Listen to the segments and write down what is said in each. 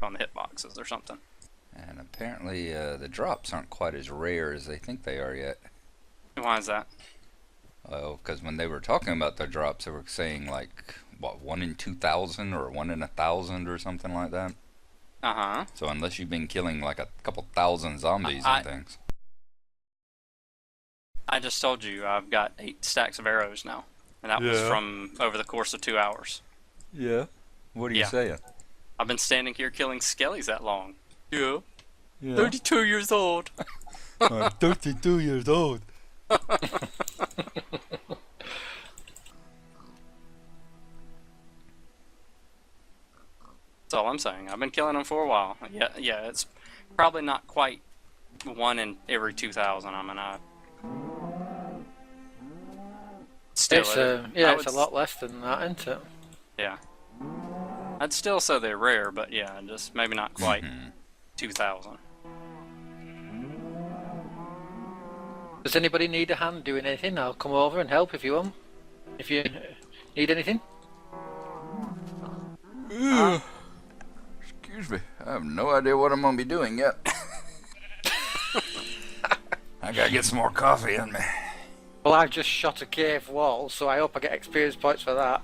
on the hitboxes or something. And apparently the drops aren't quite as rare as they think they are yet. Why is that? Well, because when they were talking about the drops, they were saying like, what, 1 in 2,000 or 1 in 1,000 or something like that. Uh-huh. So unless you've been killing like a couple thousand zombies and things. I just told you I've got 8 stacks of arrows now. And that was from over the course of 2 hours. Yeah. What are you saying? I've been standing here killing skellies that long. Yeah. Yeah. 32 years old. I'm 32 years old. That's all I'm saying. I've been killing them for a while. Yeah, it's probably not quite 1 in every 2,000. I mean, still, it's a lot less than that, isn't it? Yeah. I'd still say they're rare, but yeah, just maybe not quite 2,000. Does anybody need a hand doing anything? I'll come over and help if you want. If you need anything. Excuse me. I have no idea what I'm going to be doing yet. I gotta get some more coffee in me. Well, I've just shot a cave wall, so I hope I get experience points for that.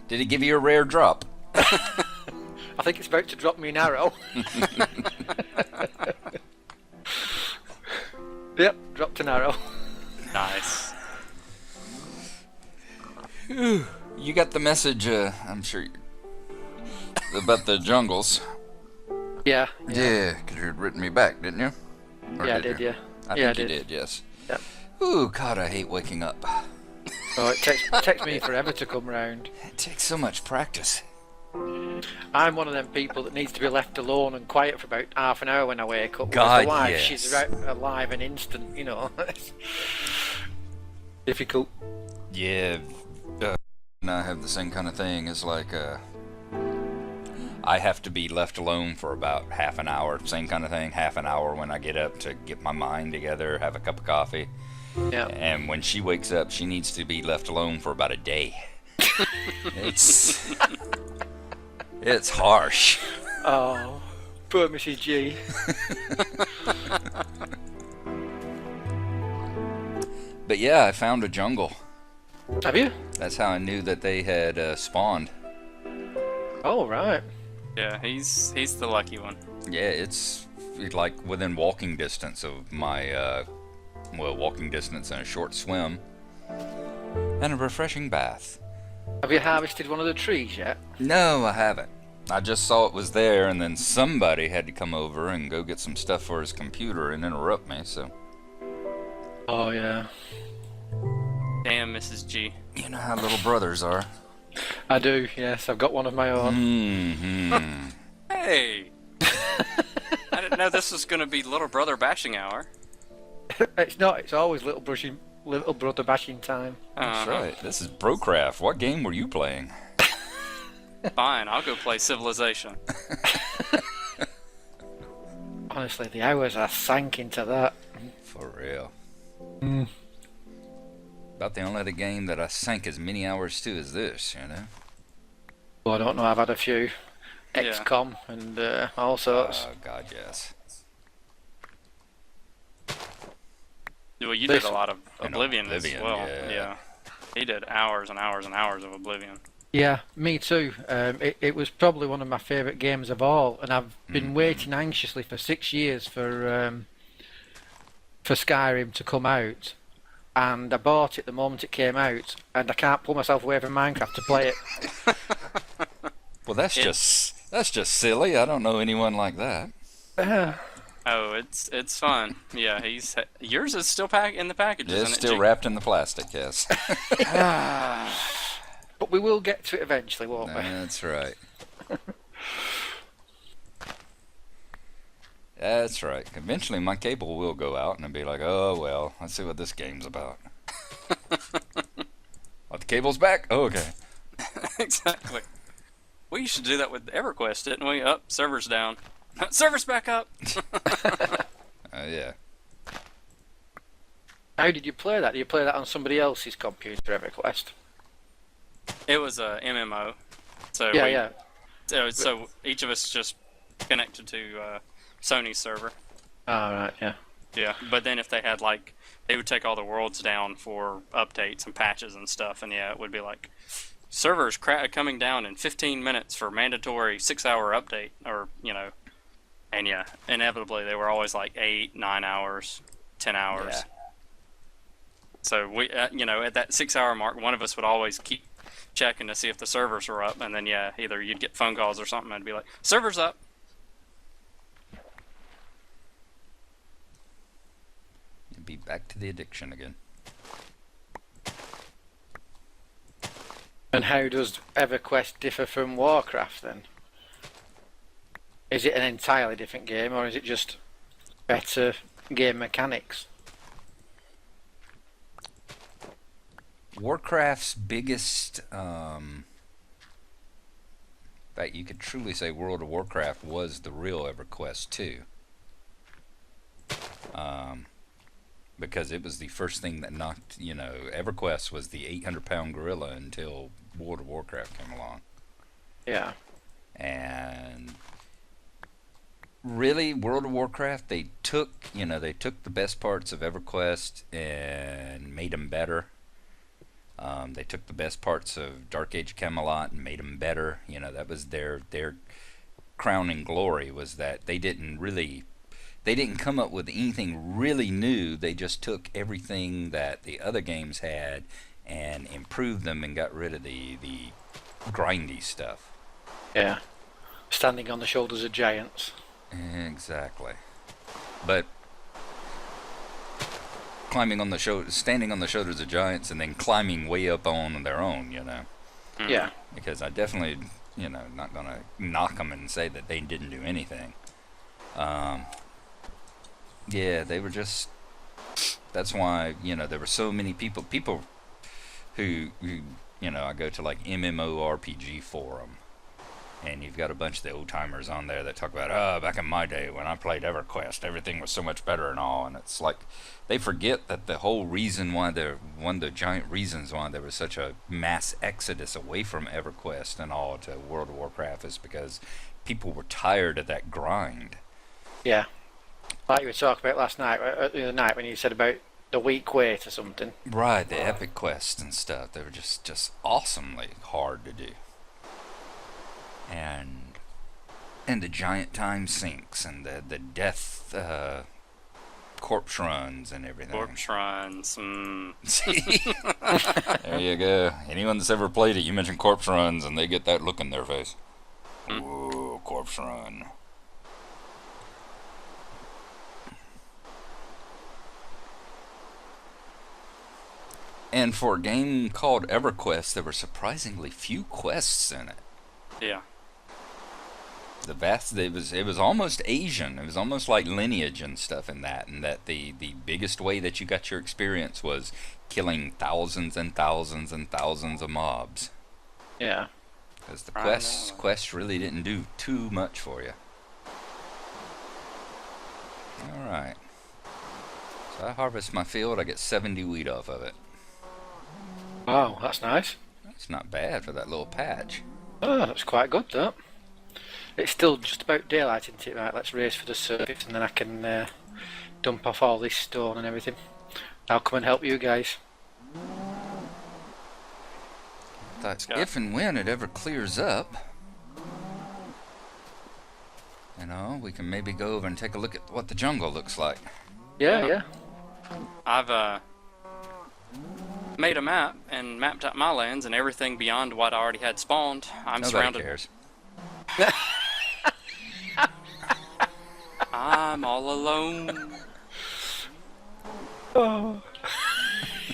Did he give you a rare drop? I think it's about to drop me an arrow. Yep, dropped an arrow. Nice. You got the message, I'm sure, about the jungles. Yeah. Yeah, because you had written me back, didn't you? Or Yeah, I did, yeah. I think you did, yes. Yep. Ooh, God, I hate waking up. Oh, it takes me forever to come round. It takes so much practice. I'm one of them people that needs to be left alone and quiet for about half an hour when I wake up. God, the wife, yes. she's alive and instant, you know. Difficult. Yeah, and I have the same kind of thing. It's like, I have to be left alone for about half an hour. Same kind of thing, half an hour when I get up to get my mind together, have a cup of coffee. Yeah. And when she wakes up, she needs to be left alone for about a day. It's harsh. Oh, poor Mrs. G. But yeah, I found a jungle. Have you? That's how I knew that they had spawned. Oh, right. Yeah, he's the lucky one. Yeah, it's like within walking distance of my, walking distance and a short swim. And a refreshing bath. Have you harvested one of the trees yet? No, I haven't. I just saw it was there, and then somebody had to come over and go get some stuff for his computer and interrupt me, so... Oh, yeah. Damn, Mrs. G. You know how little brothers are. I do, yes. I've got one of my own. Mm-hmm. Hey! I didn't know this was going to be Little Brother Bashing Hour. It's not. It's always little brother bashing time. That's right. This is BROCRAFT. What game were you playing? Fine, I'll go play Civilization. Honestly, the hours I sank into that. For real. Mm. About the only other game that I sank as many hours to as this, you know? Well, I don't know. I've had a few. XCOM and all sorts. Oh, God, yes. Well, you did a lot of Oblivion as Oblivion, well. yeah. He did hours and hours and hours of Oblivion. Yeah, me too. It was probably one of my favourite games of all, and I've been waiting anxiously for 6 years for Skyrim to come out. And I bought it the moment it came out, and I can't pull myself away from Minecraft to play it. Well, that's just silly. I don't know anyone like that. Oh, it's fun. Yeah, yours is still in the package, isn't It's it? still wrapped in the plastic, yes. But we will get to it eventually, won't we? That's right. That's right. Eventually my cable will go out and I'll be like, oh well, let's see what this game's about. What, the cable's back? Oh, okay. Exactly. We used to do that with EverQuest, didn't we? Up, server's down. Server's back up! Yeah. How did you play that? Did you play that on somebody else's computer, EverQuest? It was a MMO. So Yeah. So each of us just connected to Sony's server. Oh, right, yeah. Yeah, but then if they had like, they would take all the worlds down for updates and patches and stuff, and yeah, it would be like, servers coming down in 15 minutes for mandatory 6-hour update, or and yeah, inevitably they were always like 8, 9 hours, 10 hours. Yeah. So we, at that 6-hour mark, one of us would always keep checking to see if the servers were up, and then yeah, either you'd get phone calls or something, and be like, servers up. You'd be back to the addiction again. And how does EverQuest differ from Warcraft then? Is it an entirely different game, or is it just better game mechanics? Warcraft's biggest, in fact, you could truly say World of Warcraft was the real EverQuest 2. Because it was the first thing that knocked, EverQuest was the 800-pound gorilla until World of Warcraft came along. Yeah. And really, World of Warcraft, they took the best parts of EverQuest and made them better. They took the best parts of Dark Age Camelot and made them better. That was their crowning glory, was that they didn't come up with anything really new. They just took everything that the other games had and improved them and got rid of the grindy stuff. Yeah. Standing on the shoulders of giants. Exactly. But standing on the shoulders of giants and then climbing way up on their own, Yeah. Because I definitely, not gonna knock them and say that they didn't do anything. Yeah, they were just. That's why there were so many people who I go to like MMORPG forum, and you've got a bunch of the old timers on there that talk about, back in my day when I played EverQuest, everything was so much better and all, and it's like they forget that the whole reason why one of the giant reasons why there was such a mass exodus away from EverQuest and all to World of Warcraft is because people were tired of that grind. Yeah. Like you were talking about last night, the other night when you said about the week wait or something. Right, the epic quests and stuff. They were just awesomely hard to do. And the giant time sinks and the death corpse runs and everything. Corpse runs. See? There you go. Anyone that's ever played it, you mention corpse runs and they get that look in their face. Ooh, corpse run. And for a game called EverQuest, there were surprisingly few quests in it. Yeah. It was almost Asian. It was almost like Lineage and stuff in that, and that the biggest way that you got your experience was killing thousands and thousands and thousands of mobs. Yeah. Because the quests really didn't do too much for you. Alright. So I harvest my field, I get 70 wheat off of it. Wow, that's nice. That's not bad for that little patch. Oh, that's quite good, that. It's still just about daylight, isn't it? Right, let's race for the surface and then I can dump off all this stone and everything. I'll come and help you guys. That's if and when it ever clears up. We can maybe go over and take a look at what the jungle looks like. Yeah, yeah. I've made a map and mapped out my lands, and everything beyond what I already had spawned, I'm Nobody surrounded. cares. I'm all alone. Oh.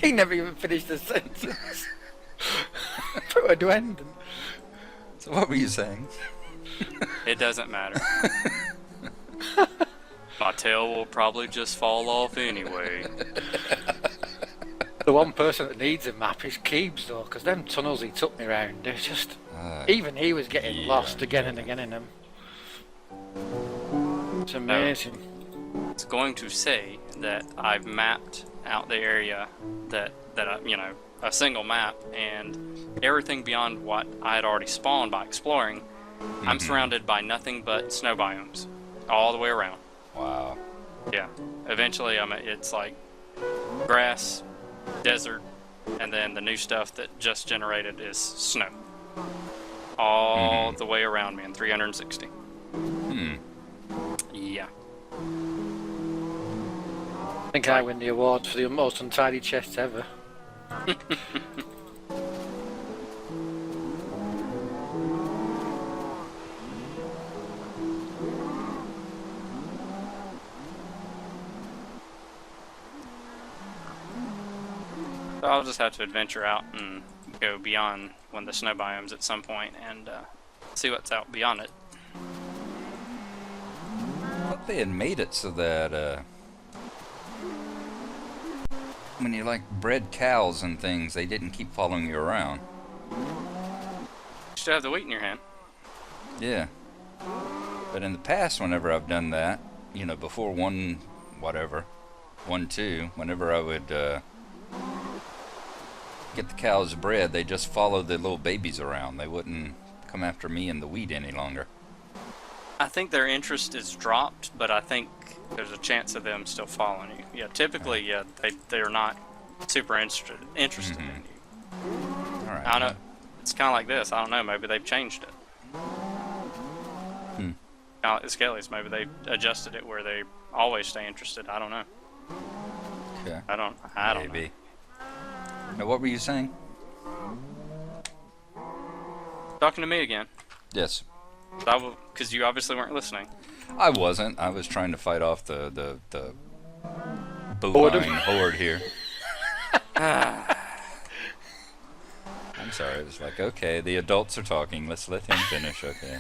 He never even finished the sentence. Put a end. So what were you saying? It doesn't matter. My tail will probably just fall off anyway. The one person that needs a map is Keebs, though, because them tunnels he took me round, they're just... even he was getting lost again and again in them. It's amazing. It's going to say that I've mapped out the area that I, a single map, and everything beyond what I had already spawned by exploring I'm surrounded by nothing but snow biomes all the way around. Wow. Yeah. Eventually, it's like grass, desert, and then the new stuff that just generated is snow. All the way around me in 360. Yeah. I think I win the award for the most untidy chest ever. So I'll just have to adventure out and go beyond one of the snow biomes at some point and see what's out beyond it. I thought they had made it so that when you like bred cows and things, they didn't keep following you around. You should have the wheat in your hand. Yeah. But in the past, whenever I've done that, you know, before 1, 2, whenever I would get the cows bred, they just followed the little babies around. They wouldn't come after me and the wheat any longer. I think their interest is dropped, but I think there's a chance of them still following you. Yeah, typically, yeah, they're not super interested in you. All right. I don't know. It's kind of like this. I don't know. Maybe they've changed it. Kind of like the Skellies. Maybe they adjusted it where they always stay interested. I don't know. Okay. I don't Maybe. know. Now, what were you saying? Talking to me again. Yes. Because you obviously weren't listening. I wasn't. I was trying to fight off the bovine horde here. I'm sorry. It was like, okay, the adults are talking. Let's let him finish. Okay.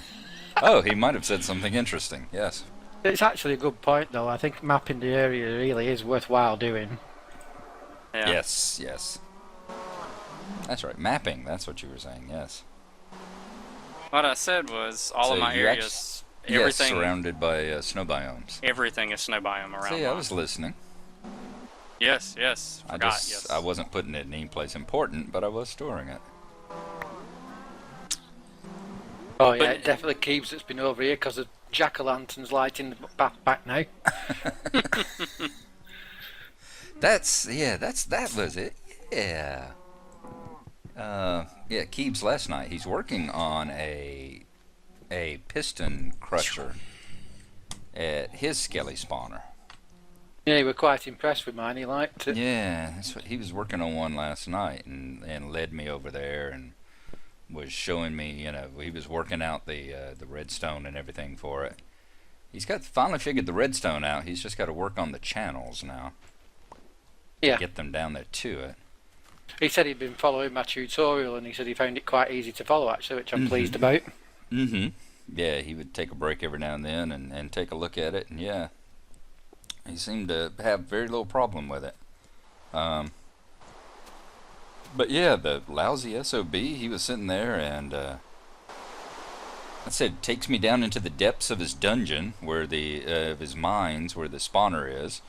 Oh, he might have said something interesting. Yes. It's actually a good point, though. I think mapping the area really is worthwhile doing. Yeah. Yes. Yes. That's right. Mapping. That's what you were saying. Yes. What I said was all of my you areas, Yes, everything, surrounded by snow biomes. everything is snow biome around. See, I mine. was listening. Yes. Forgot. Yes. I wasn't putting it in any place important, but I was storing it. Oh yeah, it definitely keeps it's been over here because the jack-o'-lanterns lighting the back now. That was it. Yeah. Yeah, Keebs last night. He's working on a piston crusher at his skelly spawner. Yeah, we were quite impressed with mine. He liked it. Yeah, that's what he was working on one last night, and led me over there and was showing me. You know, he was working out the redstone and everything for it. He's finally figured the redstone out. He's just got to work on the channels now. Yeah. Get them down there to it. He said he'd been following my tutorial, and he said he found it quite easy to follow, actually, which I'm pleased about. Yeah, he would take a break every now and then and take a look at it, and yeah, he seemed to have very little problem with it. But yeah, the lousy SOB, he was sitting there, and I said, takes me down into the depths of his dungeon, where of his mines, where the spawner is.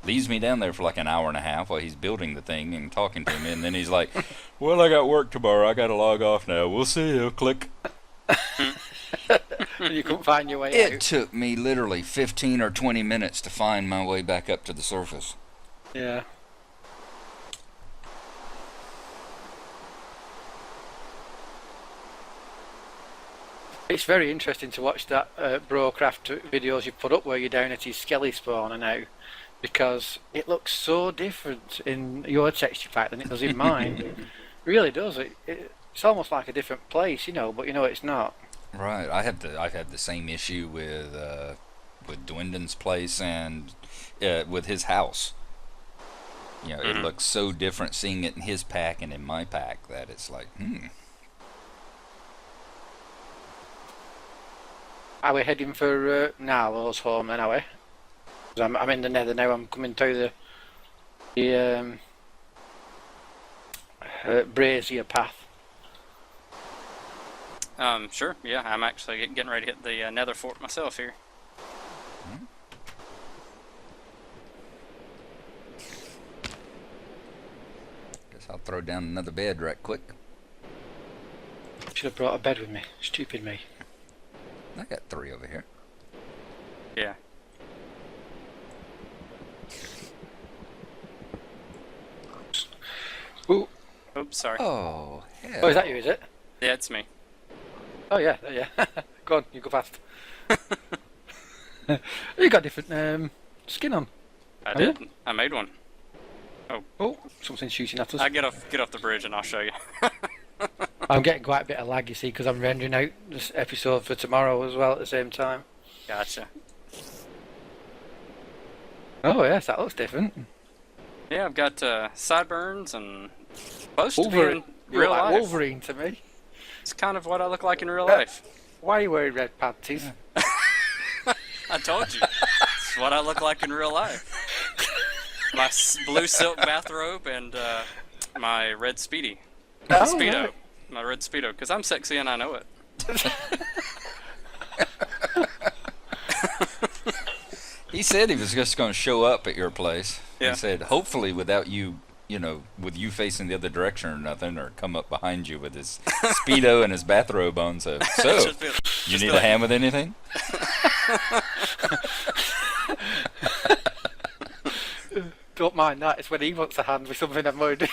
Leaves me down there for like an hour and a half while he's building the thing and talking to me, and then he's like, well, I got work tomorrow, I gotta log off now, we'll see you, click. You couldn't find your way out. It took me literally 15 or 20 minutes to find my way back up to the surface. Yeah. It's very interesting to watch that BROCRAFT videos you put up where you're down at his skelly spawner now, because it looks so different in your texture pack than it does in mine. It really does. It's almost like a different place, you know, but you know it's not. Right. I've had the same issue with Dwindon's place and with his house. You know, it looks so different seeing it in his pack and in my pack that it's like, Are we heading for Gnarlo's home then, are we? 'Cause I'm in the nether now, I'm coming through the brazier path. Sure. Yeah, I'm actually getting ready to hit the nether fort myself here. Guess I'll throw down another bed right quick. Should have brought a bed with me. Stupid me. I got 3 over here. Yeah. Ooh. Oops, sorry. Oh, hell. Oh, is that you, is it? Yeah, it's me. Oh, yeah, yeah. Go on, you go fast. You got different skin on. I Oh, yeah? did. I made one. Oh, something's shooting at us. I get off the bridge and I'll show you. I'm getting quite a bit of lag, you see, because I'm rendering out this episode for tomorrow as well at the same time. Gotcha. Oh, yes, that looks different. Yeah, I've got sideburns and supposed to be Wolverine. in You real look like life. Wolverine to me. It's kind of what I look like in real life. Why are you wearing red panties? I told you. It's what I look like in real life. My blue silk bathrobe and my red Speedy. Oh, Speedo. right. My red Speedo. Because I'm sexy and I know it. He said he was just going to show up at your place. Yeah. He said, hopefully without you, you know, with you facing the other direction or nothing, or come up behind you with his Speedo and his bathrobe on. So Just be- you just need be a hand with anything? Don't mind that, it's when he wants a hand with something I'm already